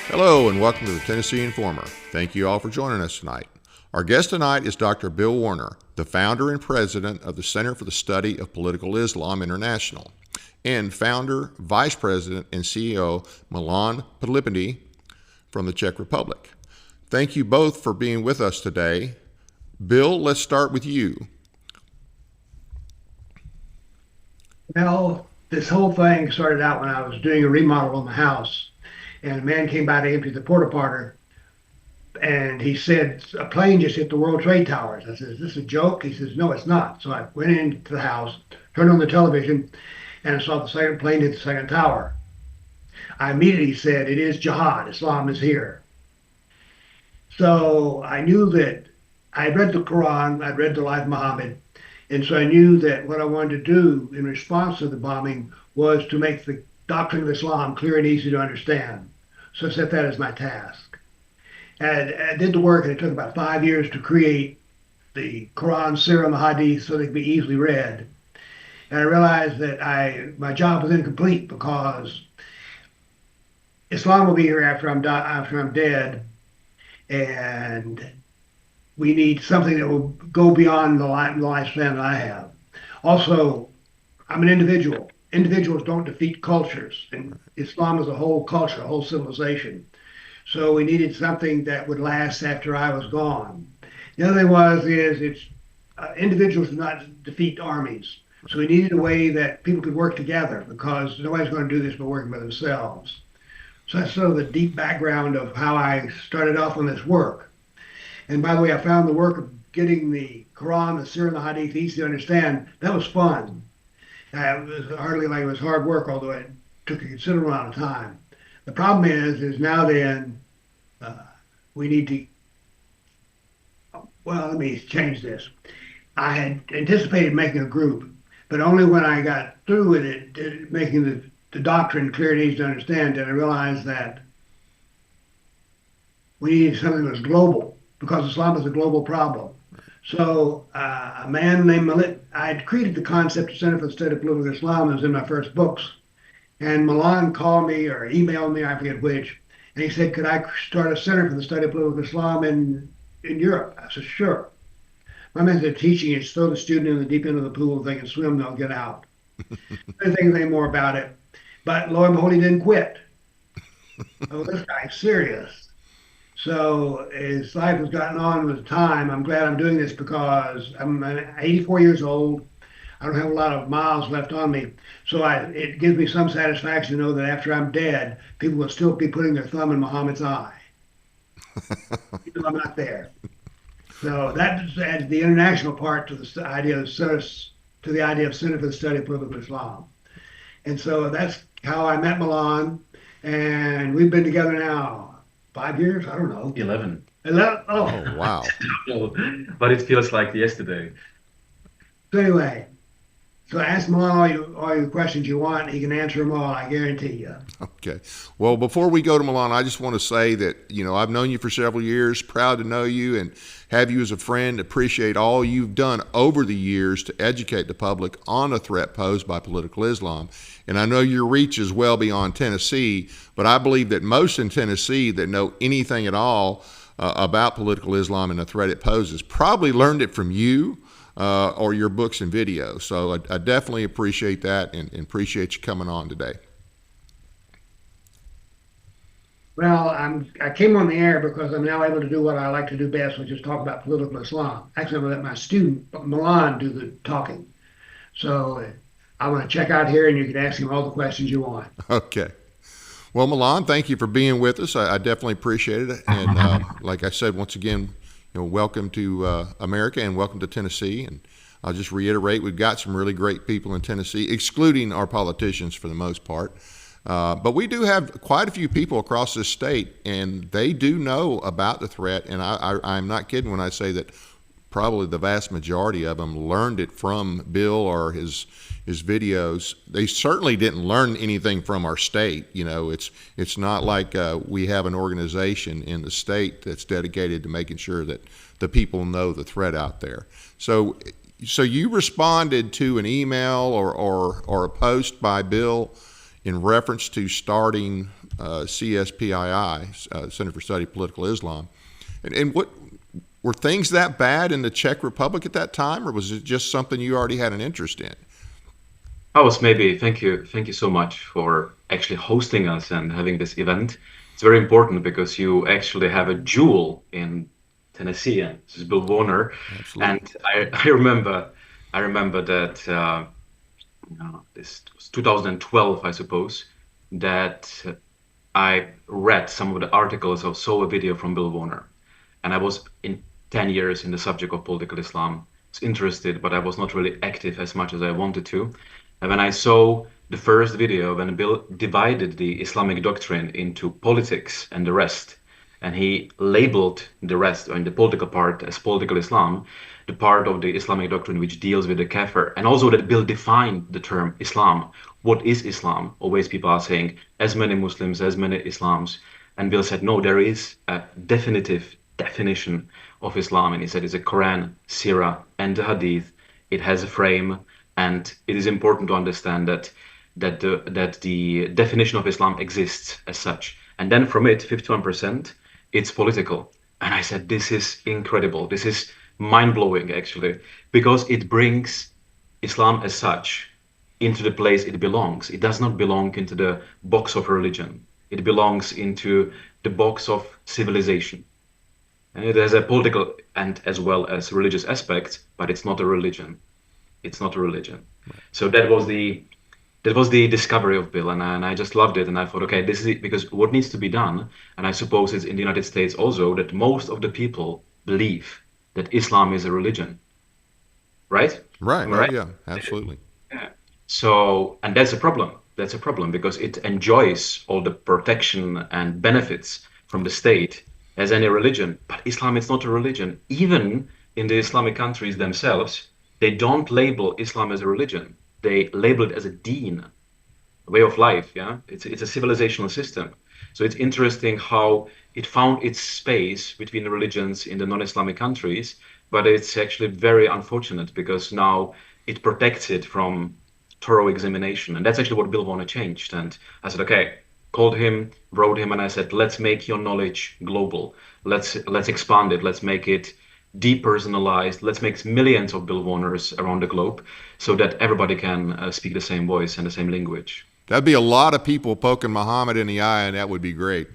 Hello and welcome to the Tennessee Informer. Thank you all for joining us tonight. Our guest tonight is Dr. Bill Warner, the founder and president of the Center for the Study of Political Islam International, and founder, vice president, and CEO Milan Podlipný from the Czech Republic. Thank you both for being with us today. Bill, let's start with you. Well, this whole thing started out when I was doing a remodel on the house. And a man came by to empty the porta potty, and he said, a plane just hit the World Trade Towers. I said, is this a joke? He says, no, it's not. So I went into the house, turned on the television, and I saw the second plane hit the second tower. I immediately said, it is jihad. Islam is here. So I knew that I read the Quran, I'd read the Life of Muhammad, and so I knew that what I wanted to do in response to the bombing was to make the doctrine of Islam clear and easy to understand. So I set that as my task. And I did the work, and it took about 5 years to create the Quran, Surah, and the Hadith so they could be easily read. And I realized that my job was incomplete because Islam will be here after I'm dead, and we need something that will go beyond the lifespan that I have. Also, I'm an individual. Individuals don't defeat cultures, and Islam is a whole culture, a whole civilization. So we needed something that would last after I was gone. The other thing individuals do not defeat armies. So we needed a way that people could work together because nobody's going to do this by working by themselves. So that's sort of the deep background of how I started off on this work. And by the way, I found the work of getting the Quran, the Surah, and the Hadith easy to understand. That was fun. It was hardly like it was hard work, although it took a considerable amount of time. The problem is now then we need to, well, let me change this. I had anticipated making a group, but only when I got through with it, making the doctrine clear and easy to understand, did I realize that we needed something that was global, because Islam is a global problem. So a man named Milan, I had created the concept of Center for the Study of Political Islam. It was in my first books. And Milan called me or emailed me, I forget which, and he said, could I start a Center for the Study of Political Islam in Europe? I said, sure. My method of teaching is throw the student in the deep end of the pool. If they can swim, they'll get out. I didn't think anything more about it. But lo and behold, he didn't quit. Oh, this guy's serious. So as life has gotten on with time, I'm glad I'm doing this because I'm 84 years old. I don't have a lot of miles left on me. So it gives me some satisfaction to know that after I'm dead, people will still be putting their thumb in Muhammad's eye. Even though I'm not there. So that adds the international part to the idea of Center for the Study of Political Islam. And so that's how I met Milan, and we've been together now 5 years? I don't know. 11. 11? Oh, wow. But it feels like yesterday. So anyway, so ask Milan all your questions you want. He can answer them all, I guarantee you. Okay. Well, before we go to Milan, I just want to say that, I've known you for several years, proud to know you and have you as a friend, appreciate all you've done over the years to educate the public on the threat posed by political Islam. And I know your reach is well beyond Tennessee, but I believe that most in Tennessee that know anything at all about political Islam and the threat it poses probably learned it from you or your books and videos. So I definitely appreciate that and appreciate you coming on today. Well, I came on the air because I'm now able to do what I like to do best, which is talk about political Islam. Actually, I'm going to let my student, Milan, do the talking. So I want to check out here, and you can ask him all the questions you want. Okay. Well, Milan, thank you for being with us. I definitely appreciate it. And like I said, once again, welcome to America and welcome to Tennessee. And I'll just reiterate, we've got some really great people in Tennessee, excluding our politicians for the most part. But we do have quite a few people across this state, and they do know about the threat. And I'm not kidding when I say that probably the vast majority of them learned it from Bill or his his videos. They certainly didn't learn anything from our state. You know, it's not like we have an organization in the state that's dedicated to making sure that the people know the threat out there. So you responded to an email or a post by Bill in reference to starting CSPII, Center for Study of Political Islam. And what were things that bad in the Czech Republic at that time, or was it just something you already had an interest in? Thank you so much for actually hosting us and having this event. It's very important because you actually have a jewel in Tennessee, and this is Bill Warner. Absolutely. And I remember that this was 2012, I suppose, that I read some of the articles or saw a video from Bill Warner, and I was in 10 years in the subject of political Islam. I was interested, but I was not really active as much as I wanted to. And when I saw the first video, when Bill divided the Islamic doctrine into politics and the rest, and he labeled the rest, or in the political part, as political Islam, the part of the Islamic doctrine which deals with the kafir, and also that Bill defined the term Islam. What is Islam? Always people are saying, as many Muslims, as many Islams. And Bill said, no, there is a definitive definition of Islam. And he said it's a Quran, Sirah, and the Hadith. It has a frame, and it is important to understand that the definition of Islam exists as such. And then from it, 51%, it's political. And I said, this is incredible. This is mind-blowing, actually, because it brings Islam as such into the place it belongs. It does not belong into the box of religion. It belongs into the box of civilization. And it has a political and as well as religious aspect, but it's not a religion. It's not a religion. Right. So that was the discovery of Bill, and I just loved it. And I thought, okay, this is it, because what needs to be done, and I suppose it's in the United States also, that most of the people believe that Islam is a religion, right? Right. Right? Yeah, absolutely. Yeah. So, and that's a problem. That's a problem because it enjoys all the protection and benefits from the state as any religion. But Islam is not a religion. Even in the Islamic countries themselves, they don't label Islam as a religion. They label it as a deen, a way of life. Yeah, it's a civilizational system. So it's interesting how it found its space between the religions in the non-Islamic countries, but it's actually very unfortunate because now it protects it from thorough examination. And that's actually what Bill Warner changed. And I said, okay, called him, wrote him, and I said, let's make your knowledge global. Let's expand it. Let's make it depersonalized. Let's make millions of Bill Warners around the globe so that everybody can speak the same voice and the same language. That'd be a lot of people poking Muhammad in the eye, and that would be great.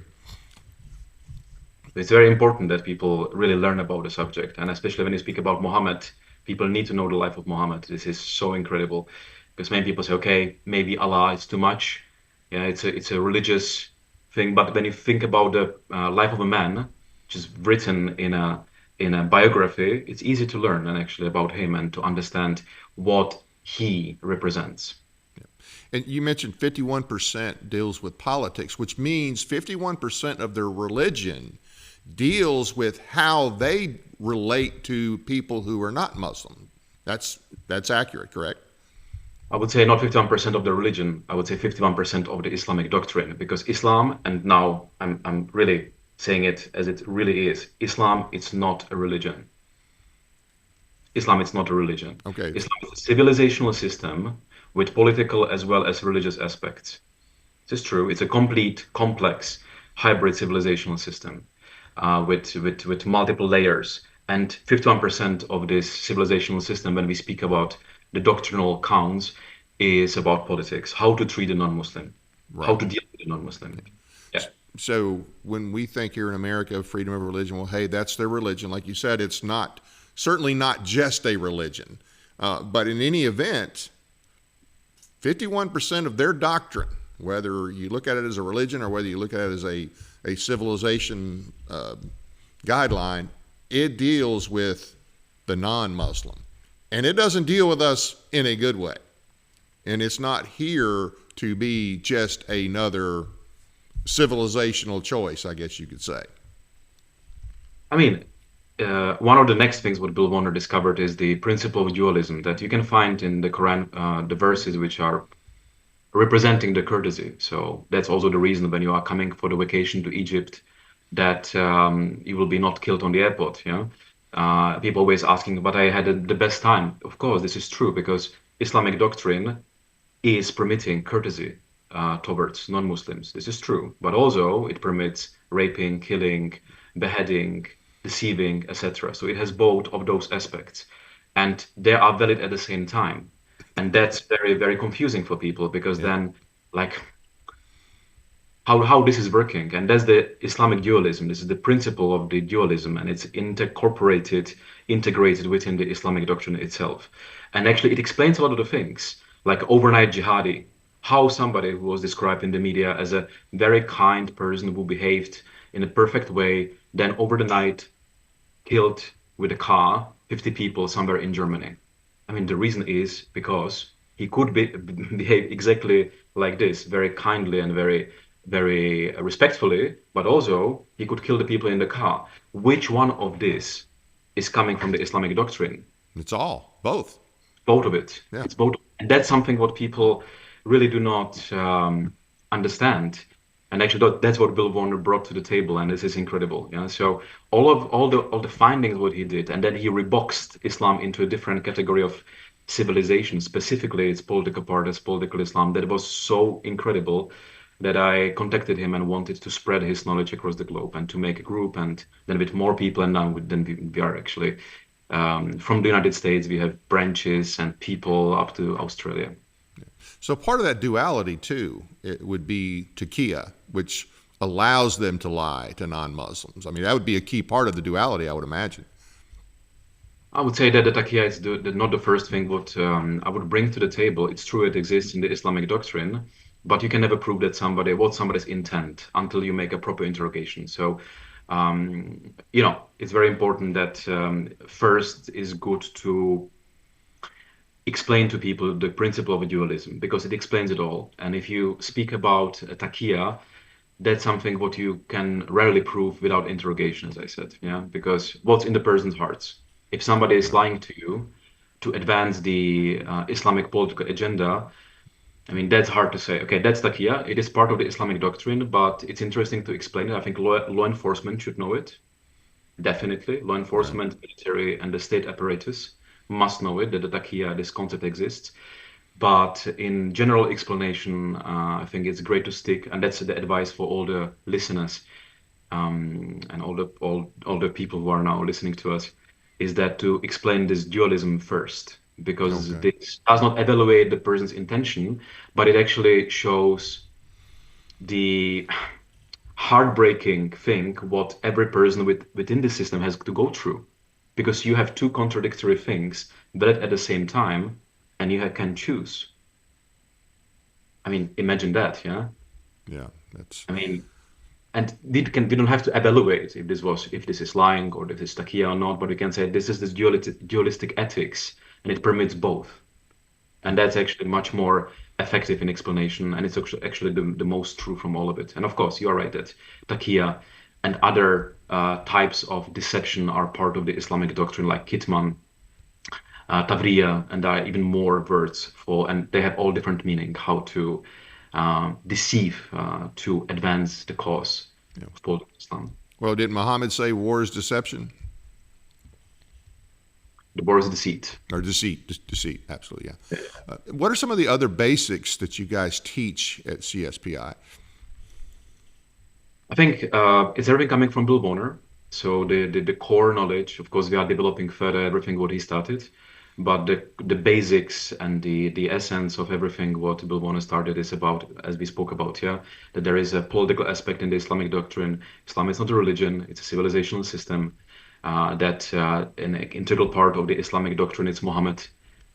It's very important that people really learn about the subject, and especially when you speak about Muhammad, people need to know the life of Muhammad. This is so incredible, because many people say, okay, maybe Allah is too much. Yeah, it's a religious thing, but when you think about the life of a man, which is written in a biography, it's easy to learn and actually about him and to understand what he represents. And you mentioned 51% deals with politics, which means 51% of their religion deals with how they relate to people who are not Muslim. That's accurate, correct? I would say not 51% of the religion. I would say 51% of the Islamic doctrine, because Islam, and now I'm really saying it as it really is, Islam, it's not a religion. Islam, it's not a religion. Okay. Islam is a civilizational system with political as well as religious aspects. This is true. It's a complete, complex, hybrid civilizational system with multiple layers. And 51% of this civilizational system, when we speak about the doctrinal counts, is about politics, how to treat a non-Muslim, right, how to deal with a non-Muslim. Yeah. So when we think here in America of freedom of religion, well, hey, that's their religion. Like you said, it's certainly not just a religion. But in any event, 51% of their doctrine, whether you look at it as a religion or whether you look at it as a civilization guideline, it deals with the non-Muslim. And it doesn't deal with us in a good way. And it's not here to be just another civilizational choice, I guess you could say. I mean, one of the next things what Bill Warner discovered is the principle of dualism that you can find in the Quran, the verses which are representing the courtesy. So that's also the reason when you are coming for the vacation to Egypt that you will be not killed on the airport. People always asking, but I had the best time. Of course, this is true because Islamic doctrine is permitting courtesy towards non-Muslims. This is true, but also it permits raping, killing, beheading, deceiving, etc. So it has both of those aspects, and they are valid at the same time. And that's very, very confusing for people because then, like, how this is working, and that's the Islamic dualism. This is the principle of the dualism, and it's integrated within the Islamic doctrine itself. And actually, it explains a lot of the things, like overnight jihadi, how somebody who was described in the media as a very kind person who behaved in a perfect way, then over the night killed with a car 50 people somewhere in Germany. I mean, the reason is because he could behave exactly like this, very kindly and very, very respectfully, but also he could kill the people in the car. Which one of this is coming from the Islamic doctrine? It's all, both. Both of it. Yeah. It's both. And that's something what people really do not understand. And actually, that's what Bill Warner brought to the table, and this is incredible. So all the findings what he did, and then he reboxed Islam into a different category of civilization. Specifically, its political part as political Islam. That was so incredible that I contacted him and wanted to spread his knowledge across the globe and to make a group, and then with more people. And now we are actually from the United States. We have branches and people up to Australia. So part of that duality, too, it would be taqiyya, which allows them to lie to non-Muslims. I mean, that would be a key part of the duality, I would imagine. I would say that the taqiyya is not the first thing what I would bring to the table. It's true it exists in the Islamic doctrine, but you can never prove that somebody's intent until you make a proper interrogation. So, it's very important that first is good to explain to people the principle of dualism because it explains it all. And if you speak about taqiyya, that's something what you can rarely prove without interrogation, as I said, because what's in the person's hearts? If somebody is lying to you to advance the Islamic political agenda, I mean, that's hard to say. Okay, that's taqiyya. It is part of the Islamic doctrine, but it's interesting to explain it. I think law enforcement should know it. Definitely. Law enforcement, military, and the state apparatus must know it, that the taqiyya, this concept exists. But in general explanation, I think it's great to stick, and that's the advice for all the listeners and all the people who are now listening to us, is that to explain this dualism first, because this does not evaluate the person's intention, but it actually shows the heartbreaking thing what every person within the system has to go through. Because you have two contradictory things valid at the same time, and you can choose. I mean, imagine that, Yeah, that's. I mean, and we don't have to evaluate if this is lying or if this is taqiyya or not, but we can say this is this dualistic ethics, and it permits both, and that's actually much more effective in explanation, and it's actually the most true from all of it. And of course, you are right that taqiyya and other types of deception are part of the Islamic doctrine, like kitman, tavriya, and there are even more words and they have all different meaning, how to deceive to advance the cause of political Islam. Well, did Muhammad say war is deception? The war is deceit. Or deceit, absolutely, yeah. What are some of the other basics that you guys teach at CSPII? I think it's everything coming from Bill Warner. So the core knowledge, of course, we are developing further everything what he started, but the basics and the essence of everything what Bill Warner started is about, as we spoke about, that there is a political aspect in the Islamic doctrine. Islam is not a religion; it's a civilizational system. That an integral part of the Islamic doctrine is Muhammad.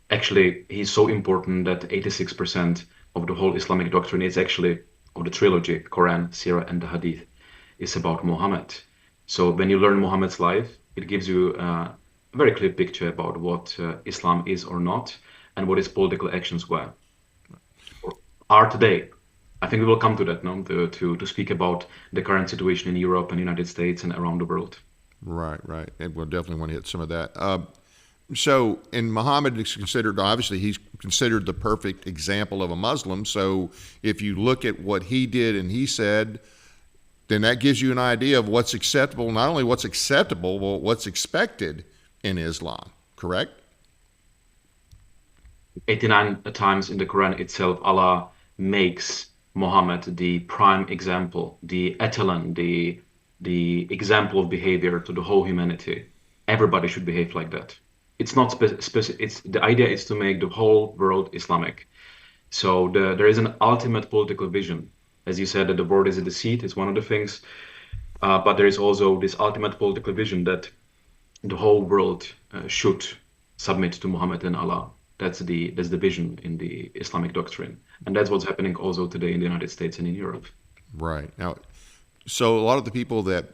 Actually, he's so important that 86% of the whole Islamic doctrine is actually of the trilogy, Quran, Sirah, and the Hadith, is about Muhammad. So when you learn Muhammad's life, it gives you a very clear picture about what Islam is or not, and what his political actions were or are today. I think we will come to that now to speak about the current situation in Europe and United States and around the world. Right, right. And we'll definitely want to hit some of that. So, and Muhammad is considered, obviously, he's considered the perfect example of a Muslim. So, if you look at what he did and he said, then that gives you an idea of what's acceptable, not only what's acceptable, but what's expected in Islam, correct? 89 times in the Quran itself, Allah makes Muhammad the prime example, the etalon, the example of behavior to the whole humanity. Everybody should behave like that. It's not specific. It's the idea is to make the whole world Islamic. So there is an ultimate political vision. As you said, that the word is a deceit is one of the things, but there is also this ultimate political vision that the whole world should submit to Muhammad and Allah. That's the vision in the Islamic doctrine, and that's what's happening also today in the United States and in Europe. Right. Now, so a lot of the people that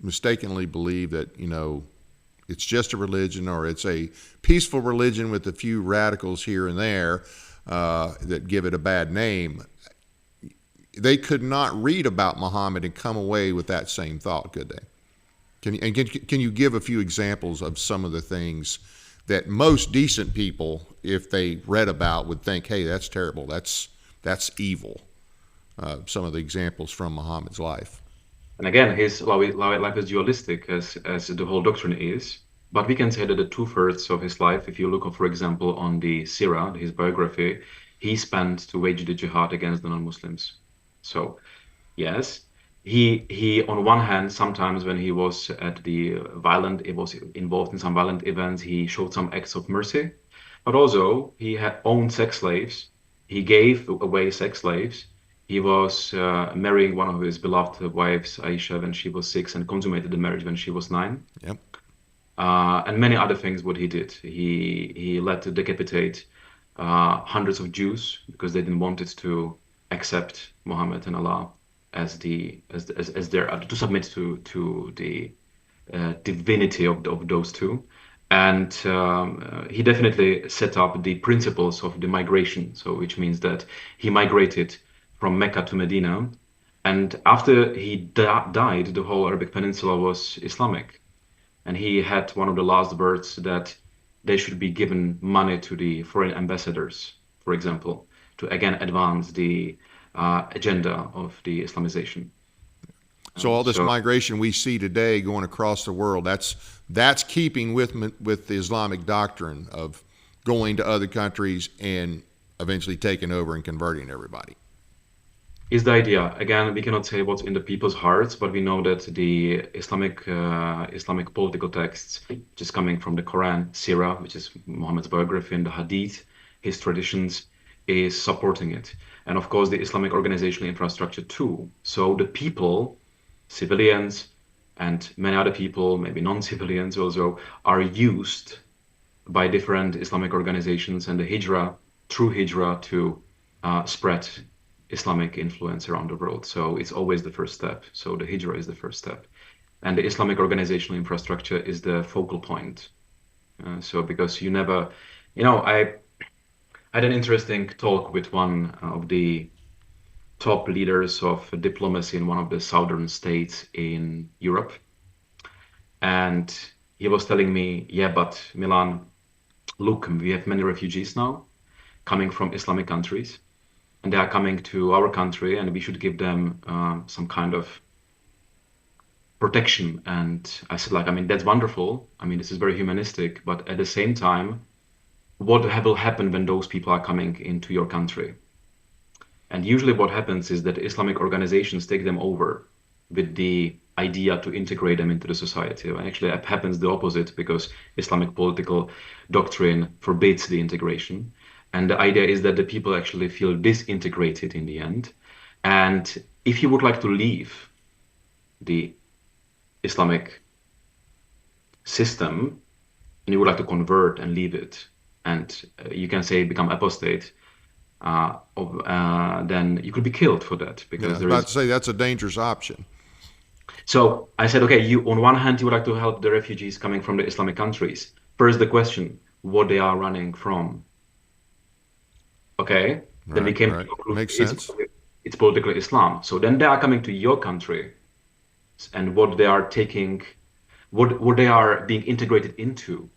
mistakenly believe that, it's just a religion or it's a peaceful religion with a few radicals here and there that give it a bad name, they could not read about Muhammad and come away with that same thought, could they? Can you give a few examples of some of the things that most decent people, if they read about, would think, hey, that's terrible, that's evil? Some of the examples from Muhammad's life. And again, his life is dualistic, as the whole doctrine is. But we can say that the 2/3 of his life, if you look, for example, on the Sirah, his biography, he spent to wage the jihad against the non-Muslims. So, yes, he on one hand, sometimes when he was was involved in some violent events, he showed some acts of mercy. But also, he had owned sex slaves. He gave away sex slaves. He was marrying one of his beloved wives, Aisha, when she was 6, and consummated the marriage when she was 9. Yep. And many other things what he did. He led to decapitate hundreds of Jews because they didn't want it to accept Muhammad and Allah as their to submit to the divinity of those two. And he definitely set up the principles of the migration. So which means that he migrated from Mecca to Medina, and after he died, the whole Arabic Peninsula was Islamic. And he had one of the last words that they should be given money to the foreign ambassadors, for example, to again advance the agenda of the Islamization. So all this migration we see today going across the world, that's keeping with the Islamic doctrine of going to other countries and eventually taking over and converting everybody. Is the idea. Again, we cannot say what's in the people's hearts, but we know that the Islamic political texts, which is coming from the Quran, Sirah, which is Muhammad's biography, and the Hadith, his traditions, is supporting it. And of course, the Islamic organizational infrastructure too. So the people, civilians, and many other people, maybe non-civilians also, are used by different Islamic organizations and the through Hijrah to spread Islamic influence around the world. So it's always the first step. So the Hijrah is the first step. And the Islamic organizational infrastructure is the focal point. So because you never, I had an interesting talk with one of the top leaders of diplomacy in one of the southern states in Europe. And he was telling me, yeah, but Milan, look, we have many refugees now coming from Islamic countries. And they are coming to our country, and we should give them some kind of protection. And I said, that's wonderful. This is very humanistic. But at the same time, what will happen when those people are coming into your country? And usually what happens is that Islamic organizations take them over with the idea to integrate them into the society. And actually, it happens the opposite, because Islamic political doctrine forbids the integration. And the idea is that the people actually feel disintegrated in the end. And if you would like to leave the Islamic system, and you would like to convert and leave it, and you can say become apostate, then you could be killed for that. Because I was about to say that's a dangerous option. So I said, okay, you on one hand, you would like to help the refugees coming from the Islamic countries. First, the question, what they are running from. Okay, then we came to the conclusion, makes sense. It's political Islam. So then they are coming to your country, and what they are taking what they are being integrated into.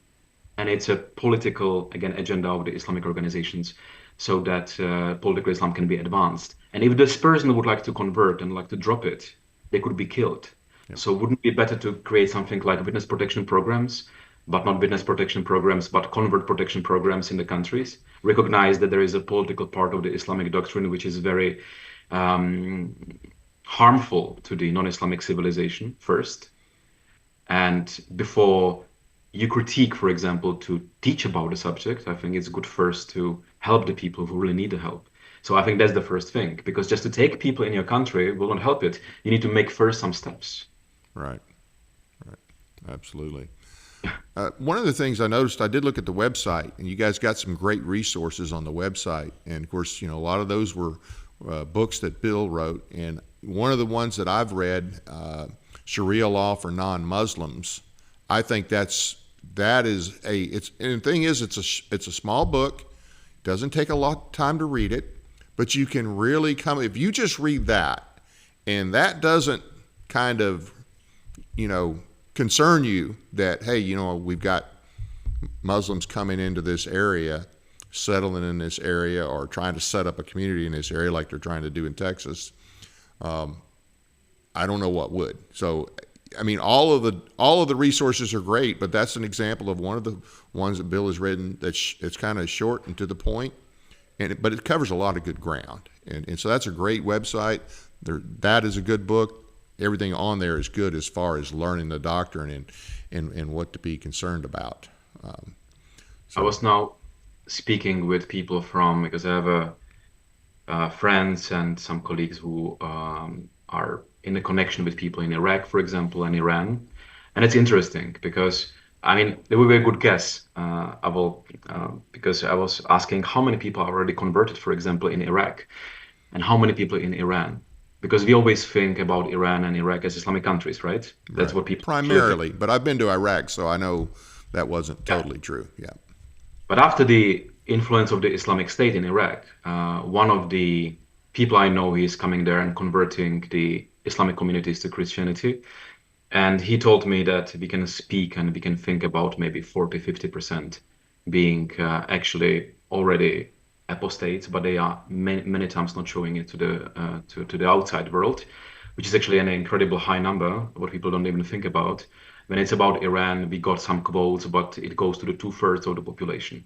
And it's a political, again, agenda of the Islamic organizations, so that political Islam can be advanced. And if this person would like to convert and like to drop it, they could be killed. So wouldn't it be better to create something like witness protection programs, but not witness protection programs, but convert protection programs in the countries? Recognize that there is a political part of the Islamic doctrine which is very harmful to the non-Islamic civilization first. And before you critique, for example, to teach about the subject, I think it's good first to help the people who really need the help. So I think that's the first thing, because just to take people in your country will not help it. You need to make first some steps. Right. Absolutely. One of the things I noticed, I did look at the website, and you guys got some great resources on the website. And of course, a lot of those were books that Bill wrote. And one of the ones that I've read, Sharia Law for Non-Muslims, I think and the thing is, it's a small book, doesn't take a lot of time to read it, but you can really if you just read that, and that doesn't kind of, concern you that, hey, we've got Muslims coming into this area, settling in this area, or trying to set up a community in this area like they're trying to do in Texas. I don't know what would. So, I mean, all of the resources are great, but that's an example of one of the ones that Bill has written it's kind of short and to the point, but it covers a lot of good ground. And so that's a great website. That is a good book. Everything on there is good as far as learning the doctrine and what to be concerned about. I was now speaking with people because I have friends and some colleagues who are in a connection with people in Iraq, for example, and Iran. And it's interesting because, I mean, they will be a good guess. Because I was asking how many people are already converted, for example, in Iraq, and how many people in Iran. Because we always think about Iran and Iraq as Islamic countries, right? That's what people primarily. But I've been to Iraq, so I know that wasn't totally true. Yeah. But after the influence of the Islamic State in Iraq, one of the people I know is coming there and converting the Islamic communities to Christianity. And he told me that we can speak and we can think about maybe 40-50% being actually already apostates, but they are many times not showing it to the outside world, which is actually an incredible high number, what people don't even think about. When it's about Iran, we got some quotes, but it goes to the 2/3 of the population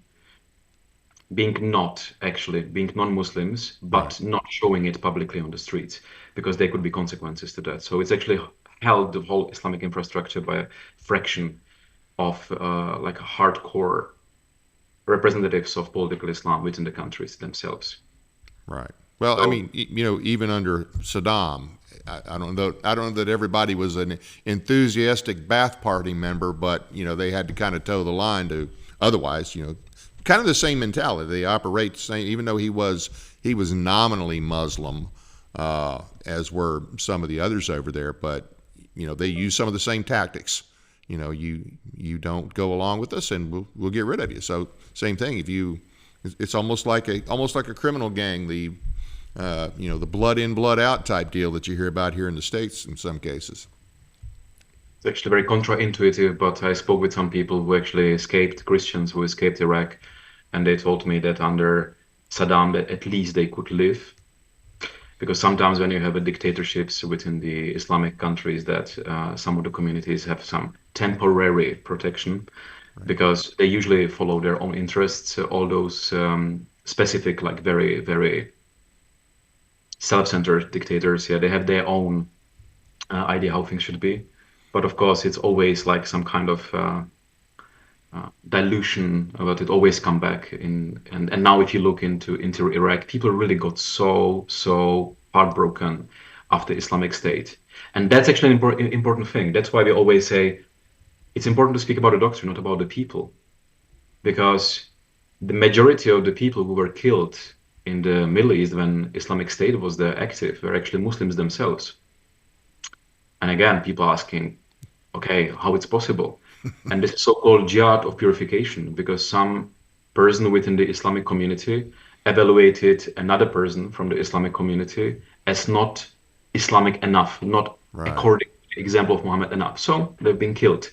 being non-Muslims, but not showing it publicly on the streets, because there could be consequences to that. So it's actually held, the whole Islamic infrastructure, by a fraction of like hardcore representatives of political Islam within the countries themselves. Right. Well, I mean, even under Saddam, I don't know that everybody was an enthusiastic Ba'ath Party member, but they had to kind of toe the line to. Otherwise, kind of the same mentality. They operate the same, even though he was nominally Muslim, as were some of the others over there. But they use some of the same tactics. You don't go along with us, and we'll get rid of you. So same thing. It's almost like a criminal gang. The blood in, blood out type deal that you hear about here in the States in some cases. It's actually very counterintuitive, but I spoke with some people who actually escaped, Christians who escaped Iraq, and they told me that under Saddam, that at least they could live. Because sometimes when you have a dictatorships within the Islamic countries, that some of the communities have some temporary protection, right, because they usually follow their own interests. All those specific, like very, very self-centered dictators, they have their own idea how things should be. But of course, it's always like some kind of dilution, but it always come back in. And now if you look into Iraq, people really got so heartbroken after Islamic State. And that's actually an important thing. That's why we always say it's important to speak about the doctrine, not about the people. Because the majority of the people who were killed in the Middle East when Islamic State was there active were actually Muslims themselves. And again, people asking, okay, how it's possible? And this is so-called jihad of purification, because some person within the Islamic community evaluated another person from the Islamic community as not Islamic enough, not according to the example of Muhammad enough. So they've been killed.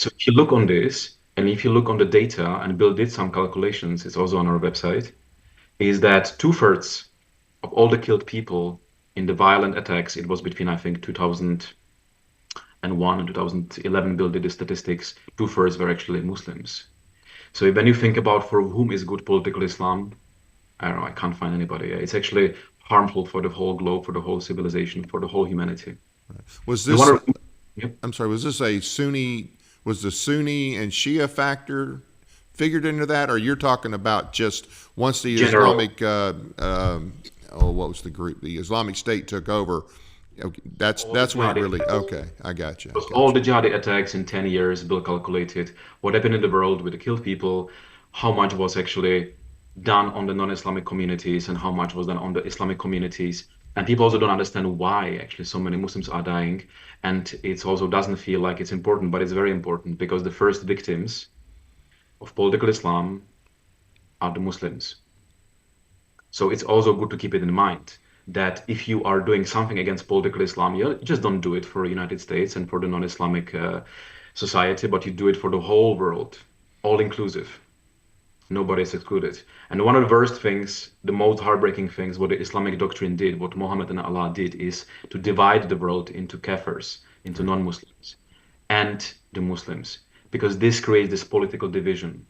So if you look on this, and if you look on the data, and Bill did some calculations, it's also on our website, is that two-thirds of all the killed people in the violent attacks, it was between, I think, 2001 and 2011, Bill did the statistics, two-thirds were actually Muslims. So when you think about for whom is good political Islam, I don't know, I can't find anybody. It's actually harmful for the whole globe, for the whole civilization, for the whole humanity. Was And this? one of, yep. I'm sorry. Was this a Sunni? Was the Sunni and Shia factor figured into that, or you're talking about just once the General. Islamic? What was the group? The Islamic State took over. Okay, that's when it jihadi really. attacks. Okay, I got you. All the jihadi attacks in 10 years, Bill calculated what happened in the world with the killed people, how much was actually done on the non-Islamic communities and how much was done on the Islamic communities. And people also don't understand why actually so many Muslims are dying. And it also doesn't feel like it's important, but it's very important because the first victims of political Islam are the Muslims. So it's also good to keep it in mind that if you are doing something against political Islam, you just don't do it for the United States and for the non-Islamic society, but you do it for the whole world, all inclusive. Nobody is excluded. And one of the worst things, the most heartbreaking things, what the Islamic doctrine did, what Muhammad and Allah did, is to divide the world into kafirs, into non-Muslims, and the Muslims, because this creates this political division.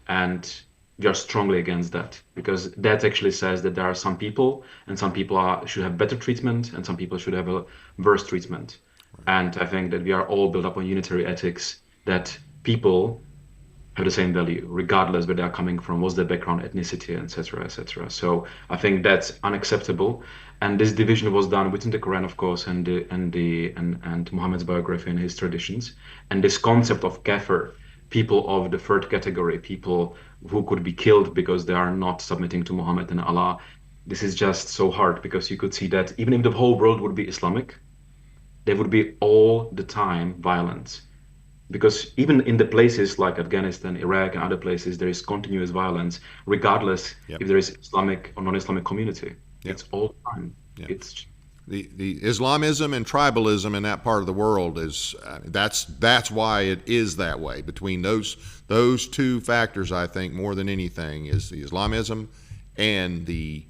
And we are strongly against that, because that actually says that there are some people, and some people should have better treatment, and some people should have a worse treatment. And I think that we are all built up on unitary ethics, that people have the same value, regardless where they are coming from, what's their background, ethnicity, etc., etc. So I think that's unacceptable. And this division was done within the Quran, of course, and Muhammad's biography and his traditions. And this concept of kafir, people of the third category, people who could be killed because they are not submitting to Muhammad and Allah. This is just so hard, because you could see that even if the whole world would be Islamic, there would be all the time violence. Because even in the places like Afghanistan, Iraq, and other places, there is continuous violence, regardless Yep. if there is Islamic or non-Islamic community. Yep. It's all the time. Yep. It's The Islamism and tribalism in that part of the world is that's why it is that way. Between those two factors, I think more than anything is the Islamism and the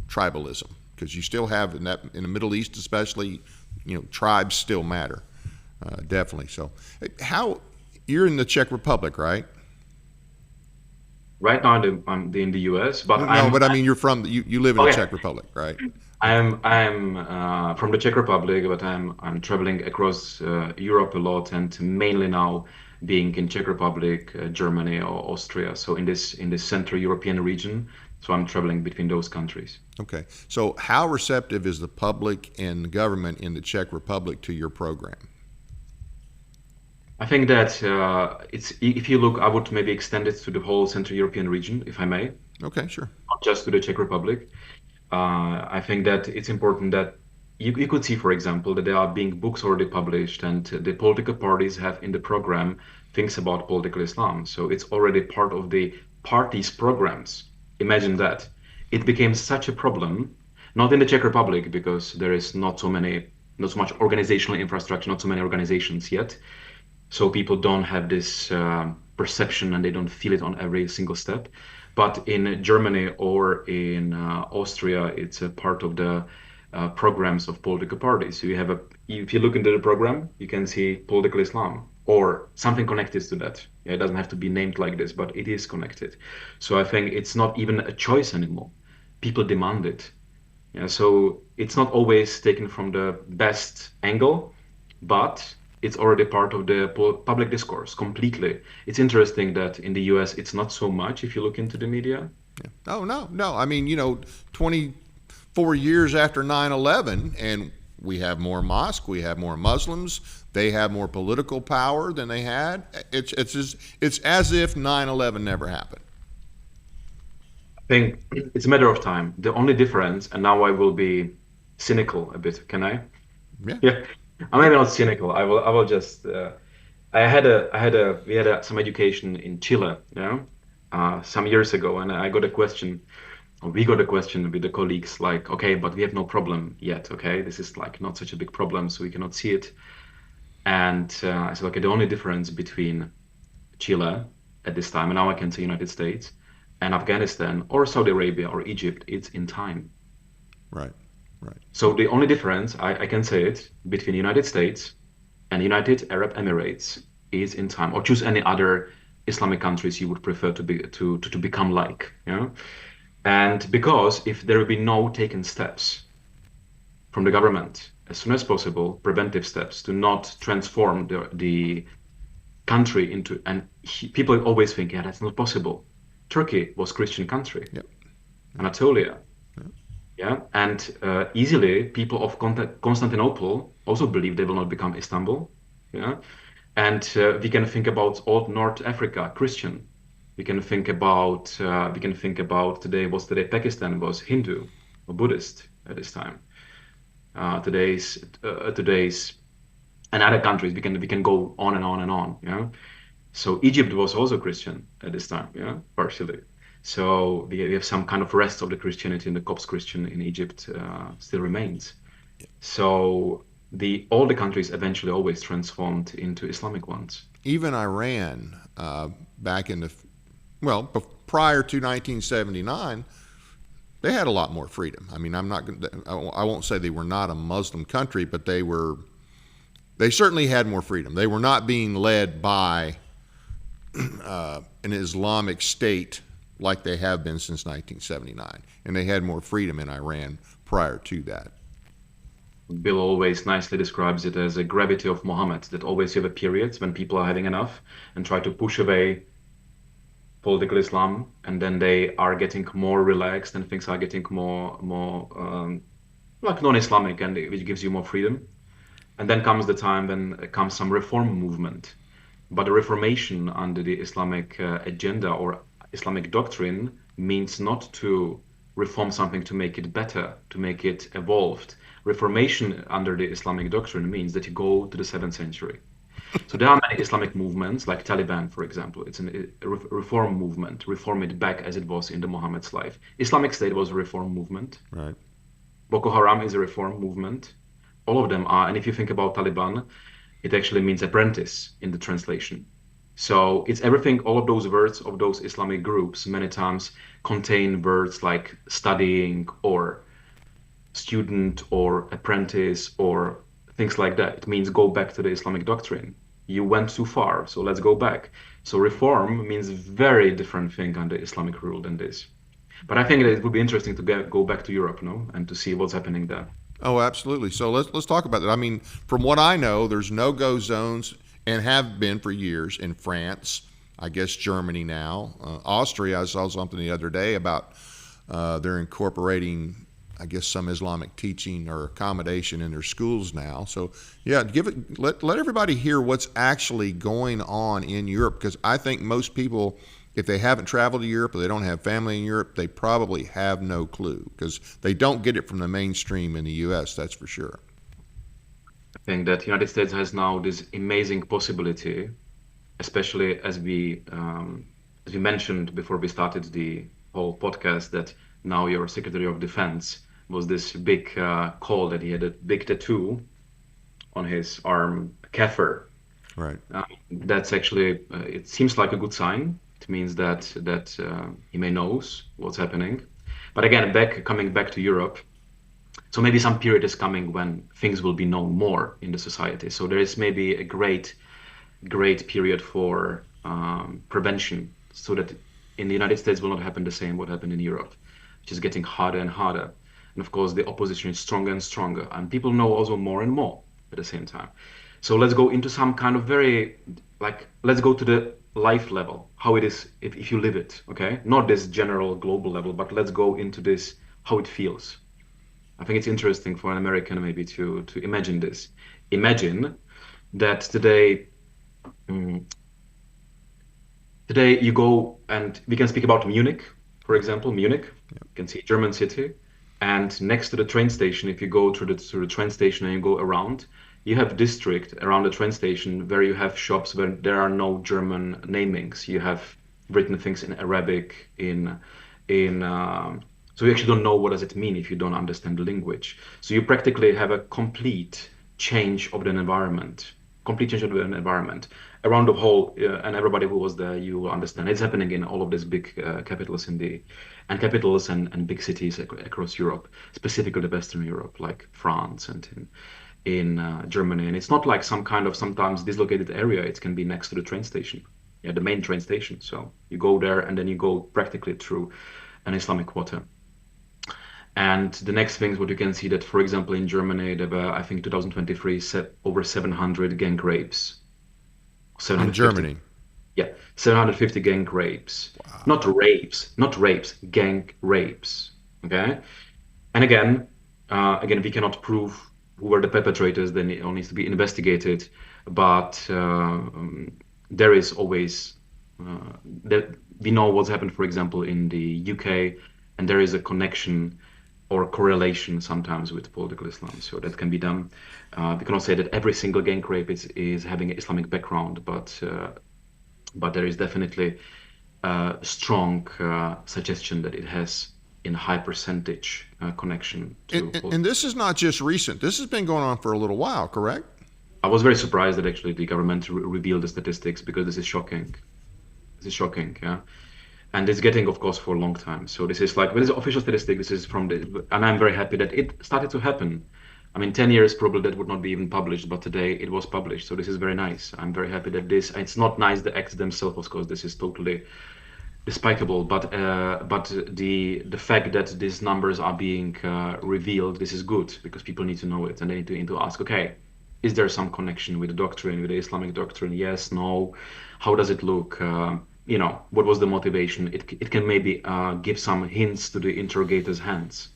tribalism, because you still have in the Middle East, especially, tribes still matter, definitely. So, how you're in the Czech Republic, right? right now I'm in the US, but But I mean you're from you live in the Okay. Czech Republic, right? I'm from the Czech Republic, but I'm traveling across Europe a lot, and mainly now being in Czech Republic, Germany, or Austria. So in this Central European region, so I'm traveling between those countries. Okay. So how receptive is the public and the government in the Czech Republic to your program? I think that it's if you look, I would maybe extend it to the whole Central European region, if I may, Okay, sure. not just to the Czech Republic. I think that it's important that you could see, for example, that there are being books already published, and the political parties have in the program things about political Islam. So it's already part of the parties' programs. Imagine that. It became such a problem, not in the Czech Republic, because there is not so much organizational infrastructure, not so many organizations yet. So people don't have this perception, and they don't feel it on every single step. But in Germany or in Austria, it's a part of the programs of political parties. So if you look into the program, you can see political Islam or something connected to that. Yeah, it doesn't have to be named like this, but it is connected. So I think it's not even a choice anymore. People demand it. Yeah, so it's not always taken from the best angle, but it's already part of the public discourse completely. It's interesting that in the US, it's not so much if you look into the media. Yeah. Oh, no. I mean, 24 years after 9/11, and we have more mosques, we have more Muslims, they have more political power than they had. It's as if 9/11 never happened. I think it's a matter of time. The only difference, and now I will be cynical a bit, can I? Yeah. Yeah. I'm maybe not cynical. I will just. We had some education in Chile, some years ago, and I got a question. Or we got a question with the colleagues, like, okay, but we have no problem yet. Okay, this is like not such a big problem, so we cannot see it. And I said, okay, the only difference between Chile at this time, and now I can say United States, and Afghanistan or Saudi Arabia or Egypt, it's in time. Right. Right. So the only difference, I can say it, between United States and United Arab Emirates is in time, or choose any other Islamic countries you would prefer to be to become like, you know? And because if there will be no taken steps from the government as soon as possible, preventive steps to not transform the country into, and people always think, yeah, that's not possible. Turkey was Christian country, Yep. Anatolia, yeah, and easily people of Constantinople also believe they will not become Istanbul, yeah, and we can think about old North Africa, Christian. We can think about today. What's today? Pakistan was Hindu or Buddhist at this time. Today's and other countries. We can go on and on and on. Yeah. So Egypt was also Christian at this time. Yeah, partially. So we have some kind of rest of the Christianity, and the Copts Christian in Egypt still remains. So all the countries eventually always transformed into Islamic ones. Even Iran, back in the prior to 1979, they had a lot more freedom. I mean, I won't say they were not a Muslim country, but they certainly had more freedom. They were not being led by an Islamic state like they have been since 1979, and they had more freedom in Iran prior to that. Bill always nicely describes it as a gravity of Muhammad, that always you have periods when people are having enough and try to push away political Islam, and then they are getting more relaxed and things are getting more like non-Islamic, and which gives you more freedom. And then comes the time when comes some reform movement. But the reformation under the Islamic agenda or Islamic doctrine means not to reform something to make it better, to make it evolved. Reformation under the Islamic doctrine means that you go to the 7th century. So there are many Islamic movements, like Taliban, for example. It's a reform movement, reform it back as it was in the Muhammad's life. Islamic State was a reform movement. Right. Boko Haram is a reform movement. All of them are, and if you think about Taliban, it actually means apprentice in the translation. So it's everything, all of those words of those Islamic groups many times contain words like studying or student or apprentice or things like that. It means go back to the Islamic doctrine. You went too far, so let's go back. So reform means very different thing under Islamic rule than this. But I think that it would be interesting to go back to Europe, no, and to see what's happening there. Oh, absolutely. So let's talk about that. I mean, from what I know, there's no-go zones and have been for years in France, I guess Germany now, Austria. I saw something the other day about they're incorporating, I guess, some Islamic teaching or accommodation in their schools now. So yeah, let everybody hear what's actually going on in Europe, because I think most people, if they haven't traveled to Europe or they don't have family in Europe, they probably have no clue, because they don't get it from the mainstream in the U.S., that's for sure. I think that the United States has now this amazing possibility, especially as we mentioned before we started the whole podcast, that now your Secretary of Defense was this big call that he had a big tattoo on his arm, Kafir. Right. That's actually, it seems like a good sign. It means that he may knows what's happening. But again, coming back to Europe, so maybe some period is coming when things will be known more in the society. So there is maybe a great period for prevention, so that in the United States will not happen the same what happened in Europe, which is getting harder and harder. And of course, the opposition is stronger and stronger, and people know also more and more at the same time. So let's go into some kind of let's go to the life level, how it is if you live it, okay? Not this general global level, but let's go into this, how it feels. I think it's interesting for an American maybe to imagine this. Imagine that today you go, and we can speak about Munich, for example, Munich. Yep. You can see German city, and next to the train station, if you go through the train station and you go around, you have district around the train station where you have shops where there are no German namings. You have written things in Arabic, so you actually don't know what does it mean if you don't understand the language. So you practically have a complete change of the environment. complete change of the environment around the whole, and everybody who was there, you will understand. It's happening in all of these big capitals and big cities across Europe, specifically Western Europe, like France and in Germany. And it's not like some kind of sometimes dislocated area. It can be next to the train station, yeah, the main train station. So you go there and then you go practically through an Islamic quarter. And the next thing is what you can see that, for example, in Germany, there were, I think, 2023, over 700 gang rapes. In Germany? Yeah, 750 gang rapes. Wow. Not rapes, gang rapes. Okay? And again, we cannot prove who were the perpetrators, then it all needs to be investigated. But there is always, we know what's happened, for example, in the UK, and there is a connection or correlation sometimes with political Islam. So that can be done. We cannot say that every single gang rape is having an Islamic background, but there is definitely a strong suggestion that it has in high percentage connection to. And this is not just recent. This has been going on for a little while, correct? I was very surprised that actually the government revealed the statistics, because this is shocking. This is shocking, yeah. And it's getting, of course, for a long time. So this is like, well, this is official statistic. This is from and I'm very happy that it started to happen. I mean, 10 years probably that would not be even published, but today it was published. So this is very nice. I'm very happy that it's not nice, the acts themselves, of course, this is totally despicable, but the fact that these numbers are being revealed, this is good, because people need to know it, and they need to ask, okay, is there some connection with the doctrine, with the Islamic doctrine? Yes, no. How does it look? What was the motivation? It can maybe give some hints to the interrogator's hands.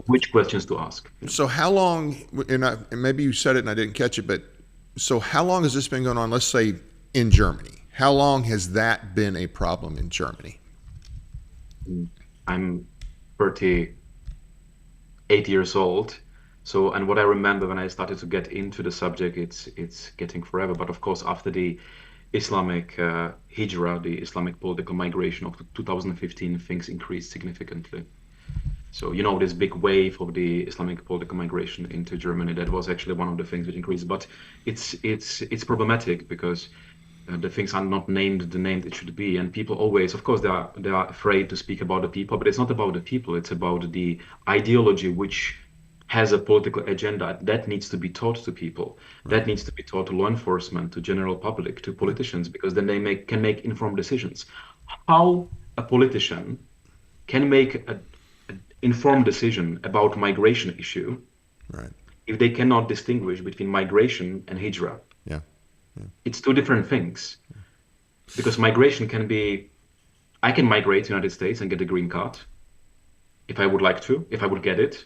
Which questions to ask? So how long, and maybe you said it and I didn't catch it, but so how long has this been going on, let's say, in Germany? How long has that been a problem in Germany? I'm 38 years old. So, and what I remember when I started to get into the subject, it's getting forever. But of course, after the Islamic hijrah, the Islamic political migration of 2015, things increased significantly. So, this big wave of the Islamic political migration into Germany, that was actually one of the things which increased. But it's problematic, because the things are not named the name it should be, and people always, of course, they are afraid to speak about the people, but it's not about the people. It's about the ideology which has a political agenda that needs to be taught to people. Right. That needs to be taught to law enforcement, to general public, to politicians, because then they can make informed decisions. How a politician can make an informed decision about migration issue, right, if they cannot distinguish between migration and hijrah? Yeah. It's two different things. Because migration can be, I can migrate to the United States and get a green card if I would like to, if I would get it.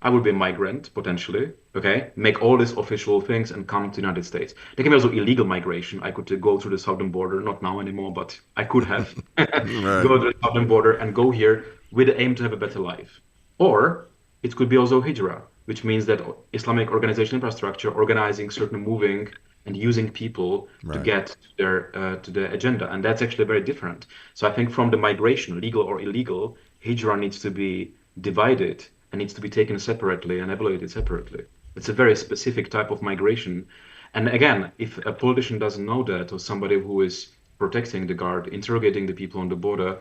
I would be a migrant, potentially, okay? Make all these official things and come to the United States. There can be also illegal migration. I could go through the southern border, not now anymore, but I could have. Right. Go to the southern border and go here with the aim to have a better life. Or it could be also hijrah, which means that Islamic organization infrastructure organizing certain moving and using people right, to get to their agenda. And that's actually very different. So I think from the migration, legal or illegal, hijrah needs to be divided and needs to be taken separately and evaluated separately. It's a very specific type of migration. And again, if a politician doesn't know that, or somebody who is protecting the guard, interrogating the people on the border,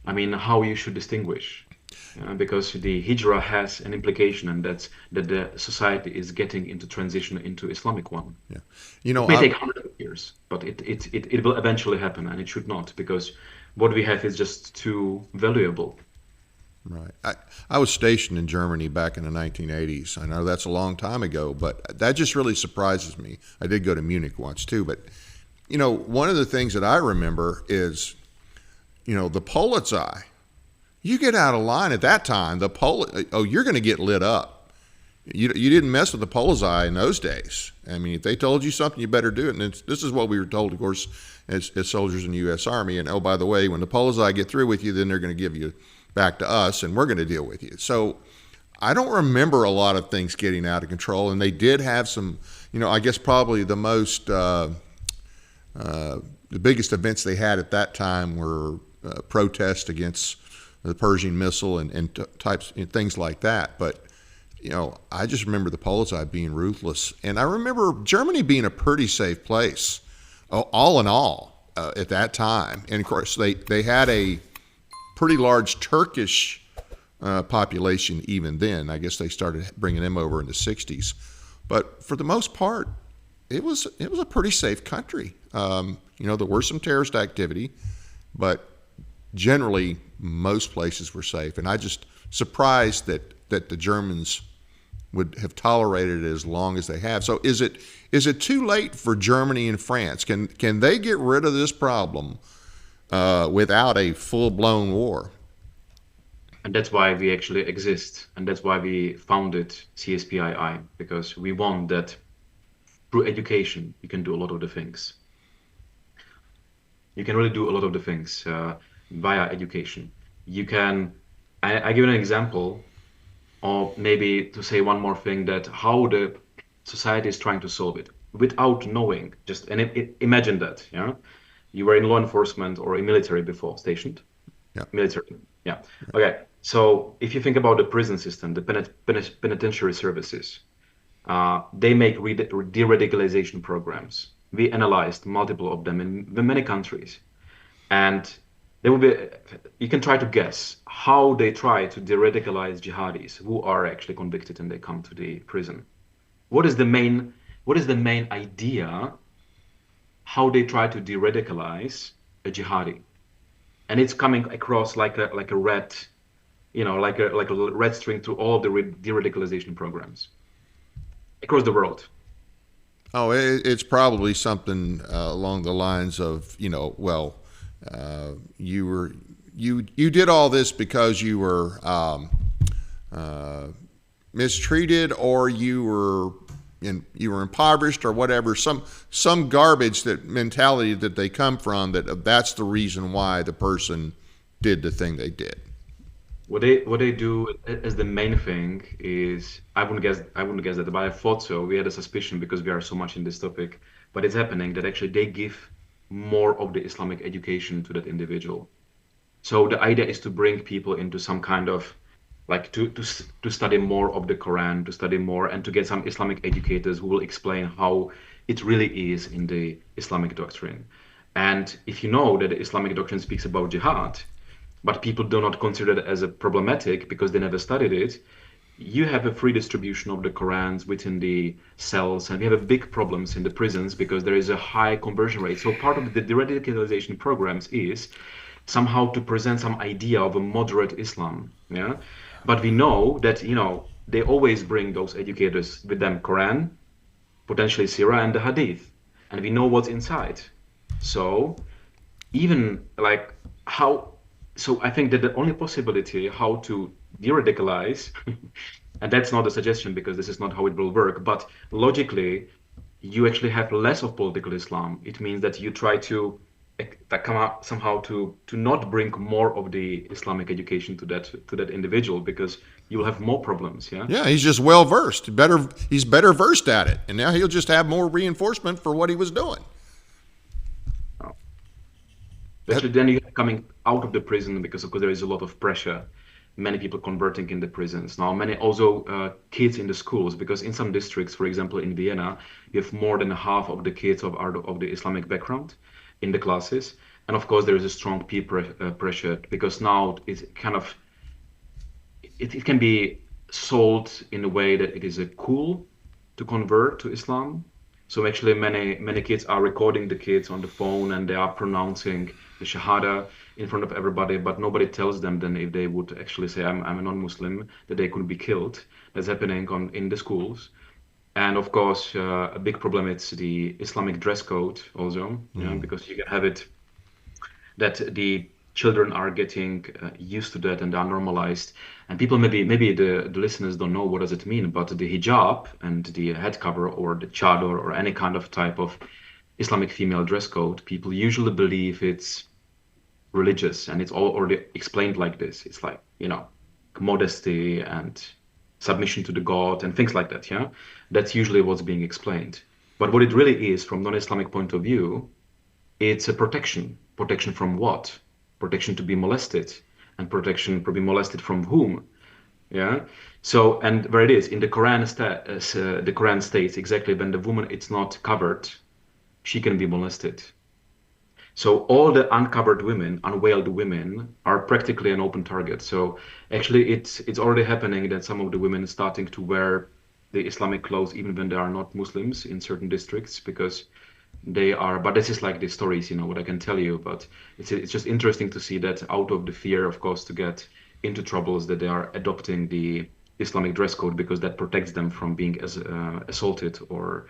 I mean, how you should distinguish? Because the hijrah has an implication, and that's that the society is getting into transition into Islamic one. Yeah, it may take hundreds of years, but it will eventually happen, and it should not, because what we have is just too valuable. Right. I was stationed in Germany back in the 1980s. I know that's a long time ago, but that just really surprises me. I did go to Munich once too, but one of the things that I remember is, the Polizei. You get out of line at that time, you're going to get lit up. You didn't mess with the Polizei in those days. I mean, if they told you something, you better do it. And this is what we were told, of course, as soldiers in the U.S. Army. And, oh, by the way, when the Polizei get through with you, then they're going to give you back to us, and we're going to deal with you. So I don't remember a lot of things getting out of control, and they did have some, I guess probably the most, the biggest events they had at that time were protests against the Pershing missile and types and things like that. But I just remember the Polizei being ruthless, and I remember Germany being a pretty safe place, all in all, at that time. And of course, they had a pretty large Turkish population even then. I guess they started bringing them over in the '60s, but for the most part, it was a pretty safe country. There were some terrorist activity, but generally most places were safe. And I just surprised that the Germans would have tolerated it as long as they have. So is it too late for Germany and France? Can they get rid of this problem without a full-blown war? And that's why we actually exist, and that's why we founded CSPII, because we want that through education you can do a lot of the things. You can really do a lot of the things via education. You can. I give an example, or maybe to say one more thing, that how the society is trying to solve it without knowing. Just imagine that, yeah, you were in law enforcement or in military before, stationed. Yeah. Military. Yeah. Okay. So if you think about the prison system, the penitentiary services, they make de-radicalization programs. We analyzed multiple of them in many countries, and there will be. You can try to guess how they try to de-radicalize jihadis who are actually convicted and they come to the prison. What is the main idea? How they try to de-radicalize a jihadi, and it's coming across like a red, like a red string through all the de-radicalization programs across the world. Oh, it's probably something along the lines of, you did all this because you were mistreated, or you were impoverished, or whatever. Some garbage, that mentality that they come from, that's the reason why the person did the thing they did. What they do as the main thing is, I wouldn't guess that, but I thought so. We had a suspicion because we are so much in this topic, but it's happening that actually they give more of the Islamic education to that individual. So the idea is to bring people into some kind of like to study more of the Quran, to study more, and to get some Islamic educators who will explain how it really is in the Islamic doctrine. And if you know that the Islamic doctrine speaks about jihad, but people do not consider it as a problematic because they never studied it, you have a free distribution of the Qurans within the cells, and we have a big problems in the prisons because there is a high conversion rate. So part of the de-radicalization programs is somehow to present some idea of a moderate Islam, yeah. But we know that they always bring those educators with them, Quran, potentially Sirah, and the Hadith, and we know what's inside. So even like how. So I think that the only possibility how to de-radicalize, and that's not a suggestion because this is not how it will work, but logically, you actually have less of political Islam. It means that you try to come up somehow to not bring more of the Islamic education to that individual, because you will have more problems. Yeah. Yeah, he's just well versed. He's better versed at it, and now he'll just have more reinforcement for what he was doing. Especially then you're coming out of the prison, because of course there is a lot of pressure. Many people converting in the prisons now. Many also kids in the schools, because in some districts, for example in Vienna, you have more than half of the kids of the Islamic background in the classes, and of course there is a strong peer pressure, because now it's kind of it can be sold in a way that it is a cool to convert to Islam. So actually many kids are recording the kids on the phone, and they are pronouncing the Shahada in front of everybody, but nobody tells them then if they would actually say I'm a non-Muslim, that they could be killed. That's happening in the schools. And of course a big problem is the Islamic dress code also, because you can have it that the children are getting used to that and are normalized. And people maybe the listeners don't know what does it mean, but the hijab and the head cover or the chador or any kind of type of Islamic female dress code, people usually believe it's religious, and it's all already explained like this. It's like, modesty and submission to the God and things like that, yeah? That's usually what's being explained. But what it really is, from non-Islamic point of view, it's a protection. Protection from what? Protection to be molested. And protection to be molested from whom? Yeah. So, and where it is in the Quran, the Quran states exactly when the woman it's not covered, she can be molested. So all the uncovered women, unveiled women, are practically an open target. So actually, it's already happening that some of the women are starting to wear the Islamic clothes even when they are not Muslims in certain districts because they are. But this is like the stories, what I can tell you. But it's just interesting to see that out of the fear, of course, to get into troubles, that they are adopting the Islamic dress code because that protects them from being assaulted or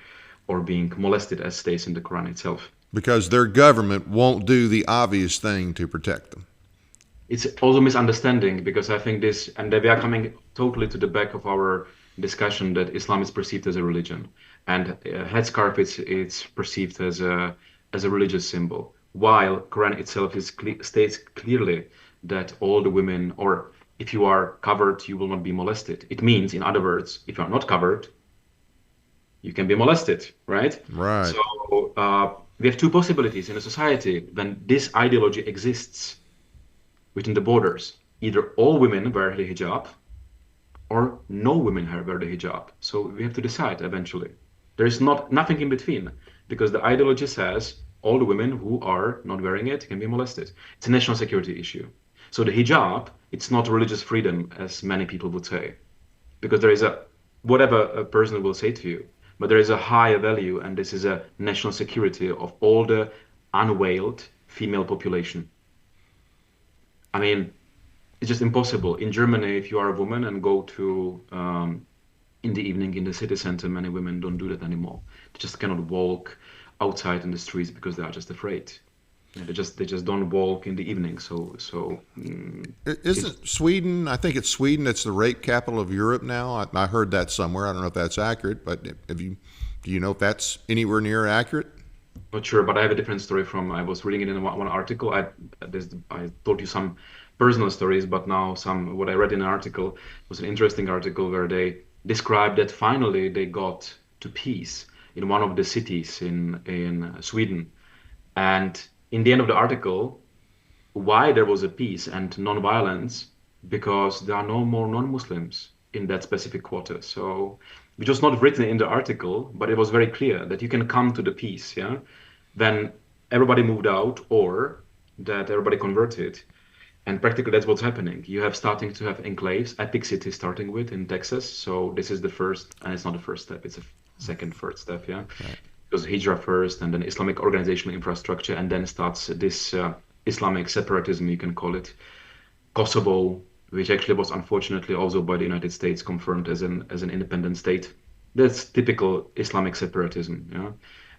being molested, as states in the Quran itself. Because their government won't do the obvious thing to protect them. It's also misunderstanding because I think this, and we are coming totally to the back of our discussion that Islam is perceived as a religion, and headscarf it's perceived as a religious symbol, while Quran itself states clearly that all the women, or if you are covered, you will not be molested. It means, in other words, if you are not covered, you can be molested, right? Right. So we have two possibilities in a society when this ideology exists within the borders. Either all women wear the hijab or no women wear the hijab. So we have to decide eventually. There is nothing in between because the ideology says all the women who are not wearing it can be molested. It's a national security issue. So the hijab, it's not religious freedom as many people would say, because there is whatever a person will say to you, but there is a higher value, and this is a national security of all the unveiled female population. I mean, it's just impossible. In Germany, if you are a woman and go to in the evening in the city center, many women don't do that anymore. They just cannot walk outside in the streets because they are just afraid. Yeah, they just don't walk in the evening. Isn't Sweden? I think it's Sweden that's the rape capital of Europe now. I heard that somewhere. I don't know if that's accurate, but do you know if that's anywhere near accurate? Not sure, but I have a different story from. I was reading it in one article. I told you some personal stories, but now what I read in an article was an interesting article where they described that finally they got to peace in one of the cities in Sweden, and in the end of the article, why there was a peace and non-violence, because there are no more non-Muslims in that specific quarter. So which was not written in the article, but it was very clear that you can come to the peace, yeah, when everybody moved out or that everybody converted. And practically that's what's happening. You have starting to have enclaves, Epic City starting with in Texas. So this is the first, and it's not the first step, it's a second, third step, yeah. Right. Because Hijra first, and then Islamic organizational infrastructure, and then starts this Islamic separatism, you can call it. Kosovo, which actually was unfortunately also by the United States confirmed as an independent state. That's typical Islamic separatism, yeah.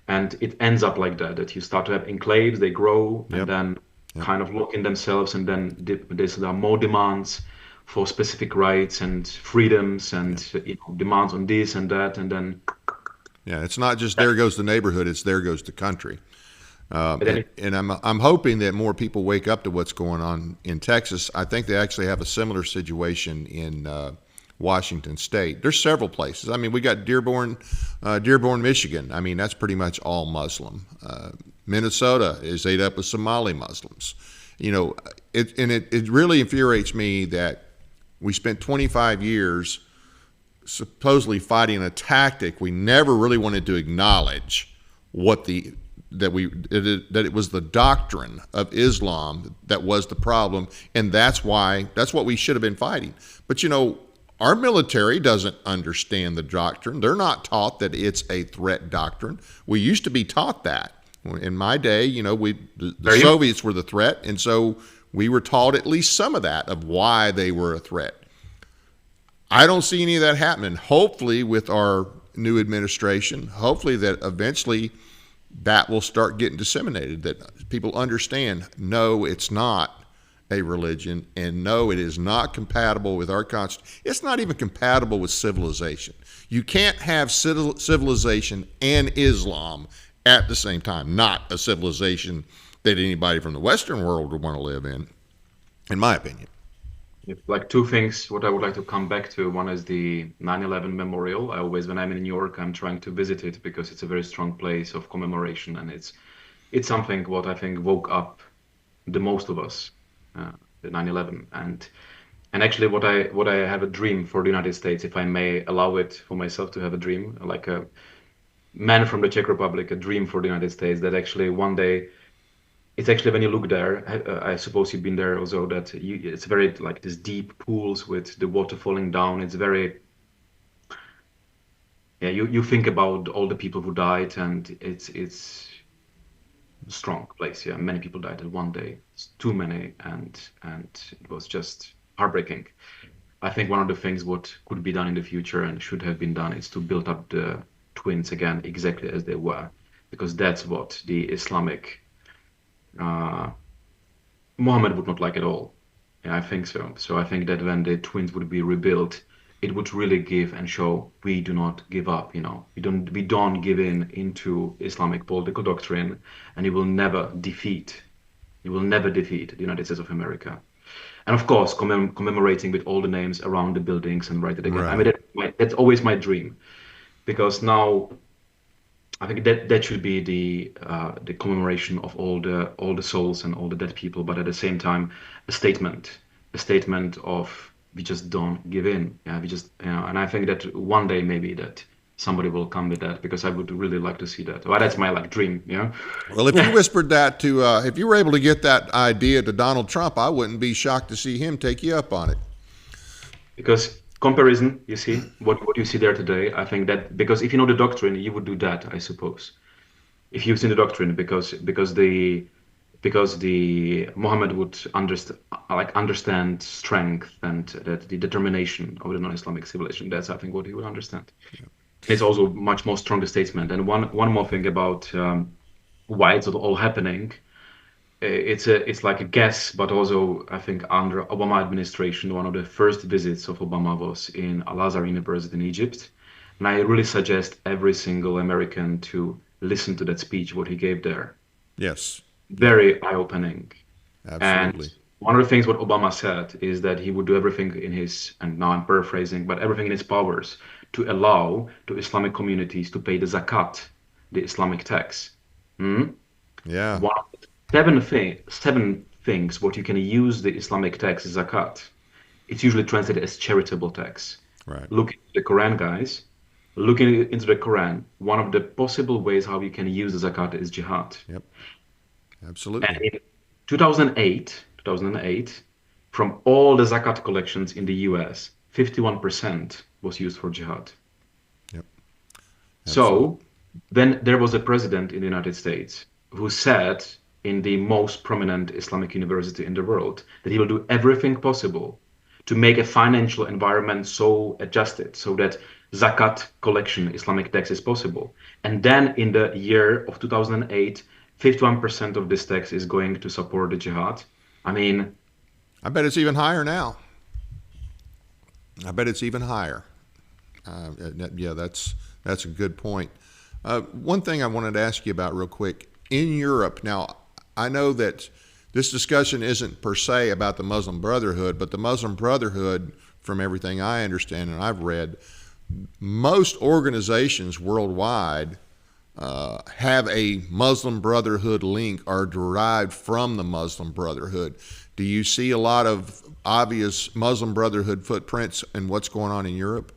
And it ends up like that you start to have enclaves, they grow, Yep. and then Yep. kind of lock in themselves, and then there are more demands for specific rights and freedoms, and demands on this and that, and then Yeah, it's not just there goes the neighborhood; it's there goes the country. then And I'm hoping that more people wake up to what's going on in Texas. I think they actually have a similar situation in Washington State. There's several places. I mean, we got Dearborn, Michigan. I mean, that's pretty much all Muslim. Minnesota is ate up with Somali Muslims. It really infuriates me that we spent 25 years supposedly fighting a tactic we never really wanted to acknowledge that it was the doctrine of Islam that was the problem, and that's what we should have been fighting. But our military doesn't understand the doctrine. They're not taught that it's a threat doctrine. We used to be taught that. In my day, the Soviets were the threat, and so we were taught at least some of that, of why they were a threat. I don't see any of that happening. Hopefully, with our new administration, hopefully that eventually that will start getting disseminated, that people understand, no, it's not a religion, and no, it is not compatible with our Constitution. It's not even compatible with civilization. You can't have civilization and Islam at the same time, not a civilization that anybody from the Western world would want to live in my opinion. Like two things what I would like to come back to. One is the 9/11 memorial. I always, when I'm in New York, I'm trying to visit it because it's a very strong place of commemoration, and it's something what I think woke up the most of us, the 9/11. And And actually, what I have a dream for the United States, if I may allow it for myself to have a dream, like a man from the Czech Republic, a dream for the United States, that actually one day, it's actually when you look there, I suppose you've been there also, that it's very like these deep pools with the water falling down. It's very, yeah, you think about all the people who died, and it's a strong place. Yeah, many people died in one day. It's too many, and it was just heartbreaking. I think one of the things what could be done in the future and should have been done is to build up the twins again exactly as they were, because that's what the Islamic Muhammad would not like at all. Yeah, I think so. So I think that when the twins would be rebuilt, it would really give and show we do not give up. We don't give in into Islamic political doctrine, and you will never defeat the United States of America. And of course, commemorating with all the names around the buildings and write it again. I mean, that's always my dream, because now I think that should be the commemoration of all the souls and all the dead people, but at the same time, a statement of we just don't give in. Yeah, we just, and I think that one day maybe that somebody will come with that, because I would really like to see that. Well, that's my like dream. Yeah. Well, if you whispered that to, if you were able to get that idea to Donald Trump, I wouldn't be shocked to see him take you up on it. Because comparison, you see what you see there today. I think that because if you know the doctrine, you would do that, I suppose. If you've seen the doctrine, because the Muhammad would understand strength and that the determination of the non-Islamic civilization. That's I think what he would understand. Yeah. It's also much more stronger statement. And one more thing about why it's all happening. It's like a guess, but also I think under Obama administration, one of the first visits of Obama was in Al-Azhar University in Egypt, and I really suggest every single American to listen to that speech what he gave there. Yes, very eye-opening. Absolutely. And one of the things what Obama said is that he would do everything in his, and now I'm paraphrasing, but everything in his powers to allow to Islamic communities to pay the zakat, the Islamic tax. Yeah. One of the seven things what you can use the Islamic tax is zakat. It's usually translated as charitable tax. Right. Look at the Quran, guys. Looking into the Quran, one of the possible ways how you can use the zakat is jihad. Yep. Absolutely. And in 2008, from all the zakat collections in the US, 51% was used for jihad. Yep. So then there was a president in the United States who said in the most prominent Islamic university in the world that he will do everything possible to make a financial environment so adjusted so that zakat collection, Islamic tax is possible. And then in the year of 2008, 51% of this tax is going to support the jihad. I mean, I bet it's even higher now. I bet it's even higher. Yeah, that's a good point. One thing I wanted to ask you about real quick. In Europe, now, I know that this discussion isn't per se about the Muslim Brotherhood, but the Muslim Brotherhood, from everything I understand and I've read, most organizations worldwide have a Muslim Brotherhood link or derived from the Muslim Brotherhood. Do you see a lot of obvious Muslim Brotherhood footprints in what's going on in Europe?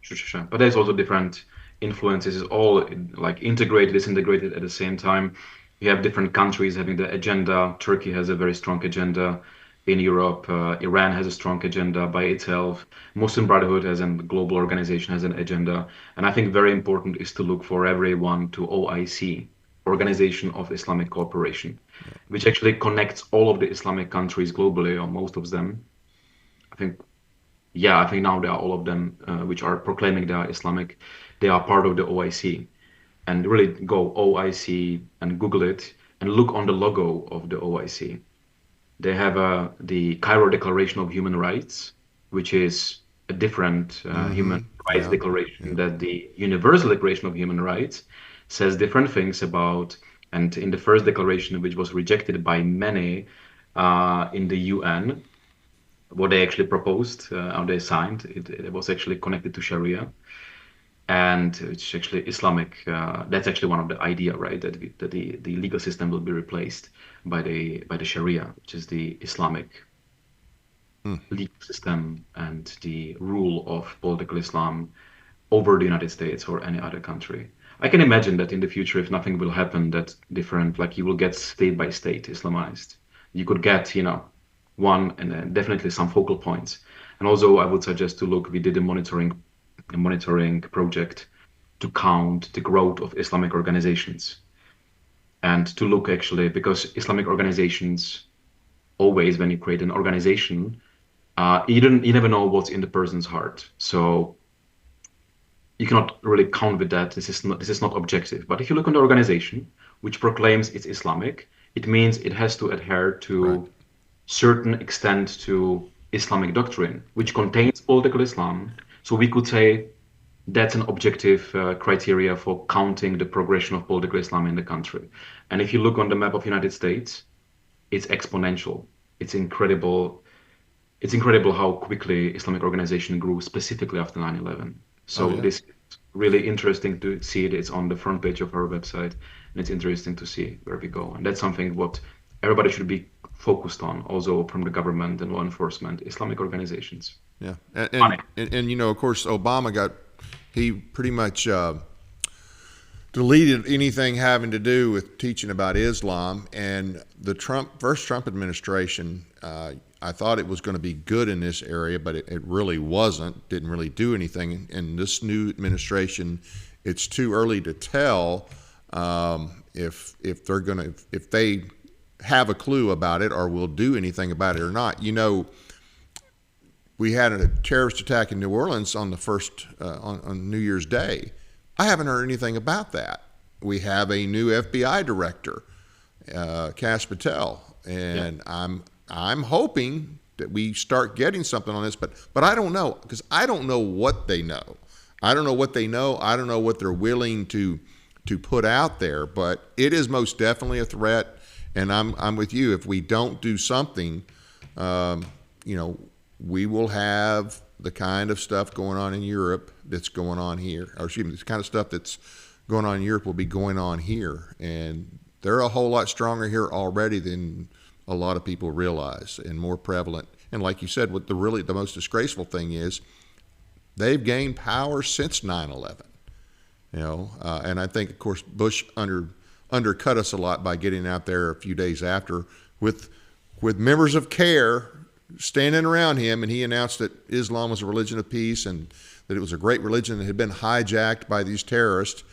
Sure. But there's also different influences. It's all like integrated, disintegrated at the same time. You have different countries having the agenda. Turkey has a very strong agenda in Europe. Iran has a strong agenda by itself. Muslim Brotherhood as a global organization has an agenda. And I think very important is to look for everyone to OIC, Organization of Islamic Cooperation, which actually connects all of the Islamic countries globally, or most of them. I think now they are all of them which are proclaiming they are Islamic. They are part of the OIC. And really go OIC and Google it and look on the logo of the OIC. They have the Cairo Declaration of Human Rights, which is a different human rights declaration that the Universal Declaration of Human Rights says different things about. And in the first declaration, which was rejected by many in the UN, what they actually proposed, how they signed, it was actually connected to Sharia. And it's actually Islamic. That's actually one of the idea, right? That the legal system will be replaced by the Sharia, which is the Islamic legal system and the rule of political Islam over the United States or any other country. I can imagine that in the future, if nothing will happen, that different, like you will get state by state Islamized. You could get, one and then definitely some focal points. And also, I would suggest to look. We did a monitoring project to count the growth of Islamic organizations and to look actually because Islamic organizations always, when you create an organization, you never know what's in the person's heart. So you cannot really count with that. This is not objective. But if you look on the organization which proclaims it's Islamic, it means it has to adhere to certain extent to Islamic doctrine, which contains political Islam. So we could say that's an objective criteria for counting the progression of political Islam in the country. And if you look on the map of United States, it's exponential. It's incredible. It's incredible how quickly Islamic organization grew, specifically after 9/11. So this is really interesting to see it. It's on the front page of our website, and it's interesting to see where we go. And that's something what everybody should be focused on, also from the government and law enforcement, Islamic organizations. Yeah, and of course, Obama he pretty much deleted anything having to do with teaching about Islam. And the first Trump administration, I thought it was going to be good in this area, but it really wasn't. Didn't really do anything. And this new administration, it's too early to tell if they have a clue about it or will do anything about it or not. We had a terrorist attack in New Orleans on the first on New Year's Day. I haven't heard anything about that. We have a new FBI director, Kash Patel, and I'm hoping that we start getting something on this. But I don't know, because I don't know what they know. I don't know what they know. I don't know what they're willing to put out there. But it is most definitely a threat. And I'm with you. If we don't do something, we will have the kind of stuff going on in Europe that's going on here. Or excuse me, the kind of stuff that's going on in Europe will be going on here. And they're a whole lot stronger here already than a lot of people realize, and more prevalent. And like you said, what the most disgraceful thing is, they've gained power since 9/11. And I think, of course, Bush undercut us a lot by getting out there a few days after with members of CARE standing around him, and he announced that Islam was a religion of peace and that it was a great religion that had been hijacked by these terrorists.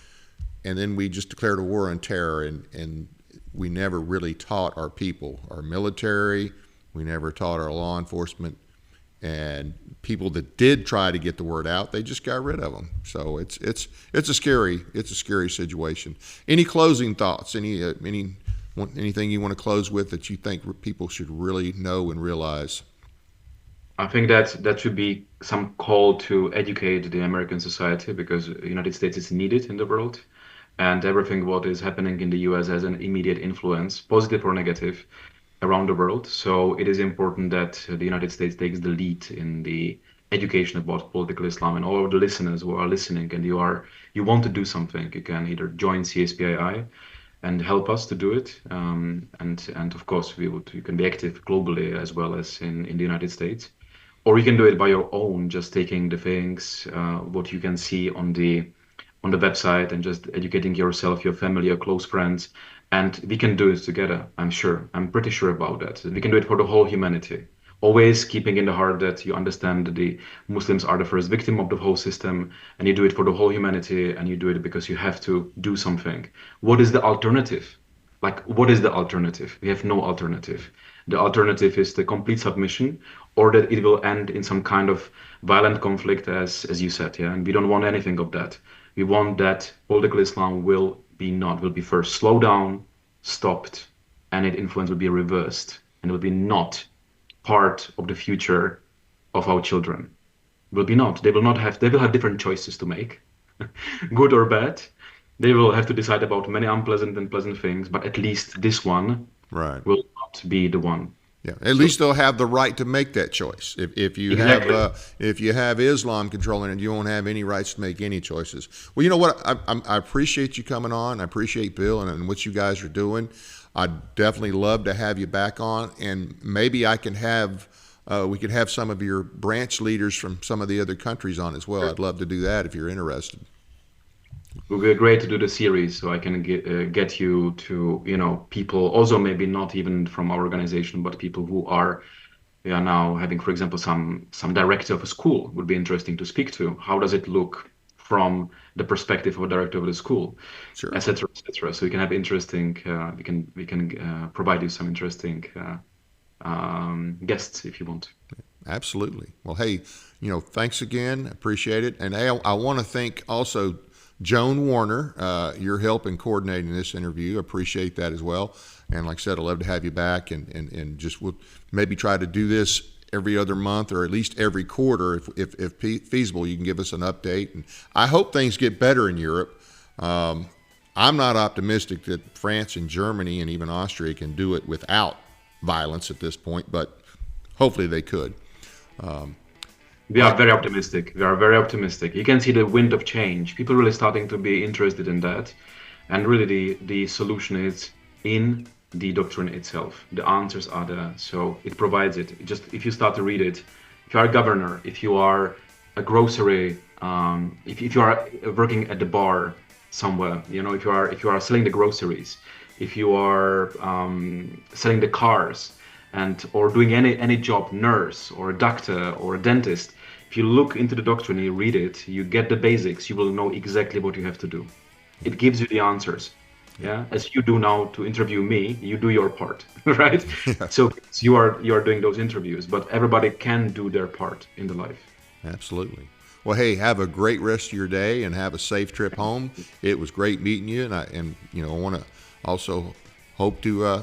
And then we just declared a war on terror, and we never really taught our people, our military, we never taught our law enforcement, and people that did try to get the word out, they just got rid of them. So it's a scary situation. Any closing thoughts? Anything you want to close with that you think people should really know and realize? I think that should be some call to educate the American society, because the United States is needed in the world, and everything what is happening in the US has an immediate influence, positive or negative, around the world. So it is important that the United States takes the lead in the education about political Islam. And all of the listeners who are listening and you want to do something, you can either join CSPII and help us to do it. And of course, you can be active globally as well as in the United States. Or you can do it by your own, just taking the things, what you can see on the website, and just educating yourself, your family, your close friends. And we can do it together, I'm pretty sure about that. We can do it for the whole humanity. Always keeping in the heart that you understand that the Muslims are the first victim of the whole system, and you do it for the whole humanity, and you do it because you have to do something. What is the alternative? What is the alternative? We have no alternative. The alternative is the complete submission, or that it will end in some kind of violent conflict, as you said, yeah. And we don't want anything of that. We want that political Islam will be first slowed down, stopped, and its influence will be reversed, and it will be not part of the future of our children. Will be not. They will have different choices to make, good or bad. They will have to decide about many unpleasant and pleasant things, but at least this one will not be the one. Yeah, at least they'll have the right to make that choice. If you have Islam controlling it, you won't have any rights to make any choices. Well, you know what? I appreciate you coming on. I appreciate Bill and what you guys are doing. I'd definitely love to have you back on, and maybe I can have we could have some of your branch leaders from some of the other countries on as well. I'd love to do that if you're interested. It would be great to do the series, so I can get you to, people also maybe not even from our organization, but people who are now having, for example, some director of a school would be interesting to speak to. How does it look from the perspective of a director of the school, Sure. et cetera, et cetera. So we can have interesting, we can provide you some interesting guests if you want. Absolutely. Well, hey, thanks again. Appreciate it. And I want to thank also Joan Warner, your help in coordinating this interview. Appreciate that as well. And like I said, I'd love to have you back and just we'll maybe try to do this every other month or at least every quarter if feasible. You can give us an update. And I hope things get better in Europe. I'm not optimistic that France and Germany and even Austria can do it without violence at this point, but hopefully they could. We are very optimistic. We are very optimistic. You can see the wind of change. People really starting to be interested in that. And really the solution is in the doctrine itself. The answers are there. So it provides it. Just if you start to read it, if you are a governor, if you are a grocery, if you are working at the bar somewhere, if you are selling the groceries, if you are selling the cars, or doing any job, nurse or a doctor or a dentist, if you look into the doctrine, you read it, you get the basics, you will know exactly what you have to do. It gives you the answers. Yeah, as you do now to interview me, you do your part, right? Yeah. So you are doing those interviews, but everybody can do their part in the life. Absolutely. Well, hey, have a great rest of your day and have a safe trip home. It was great meeting you, and I want to also hope to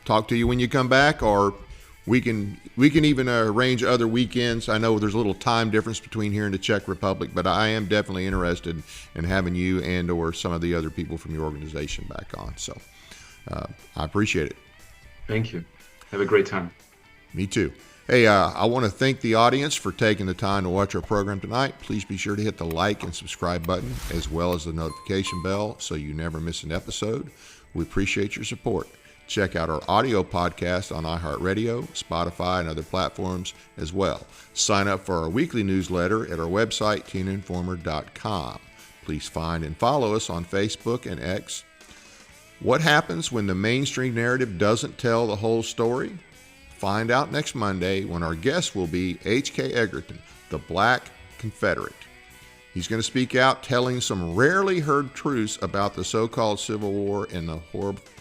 talk to you when you come back, or we can even arrange other weekends. I know there's a little time difference between here and the Czech Republic, but I am definitely interested in having you and or some of the other people from your organization back on. So I appreciate it. Thank you. Have a great time. Me too. Hey, I want to thank the audience for taking the time to watch our program tonight. Please be sure to hit the like and subscribe button, as well as the notification bell, so you never miss an episode. We appreciate your support. Check out our audio podcast on iHeartRadio, Spotify, and other platforms as well. Sign up for our weekly newsletter at our website, teeninformer.com. Please find and follow us on Facebook and X. What happens when the mainstream narrative doesn't tell the whole story? Find out next Monday when our guest will be H.K. Egerton, the Black Confederate. He's going to speak out telling some rarely heard truths about the so-called Civil War and the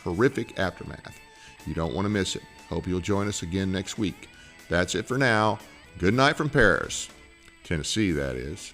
horrific aftermath. You don't want to miss it. Hope you'll join us again next week. That's it for now. Good night from Paris, Tennessee, that is.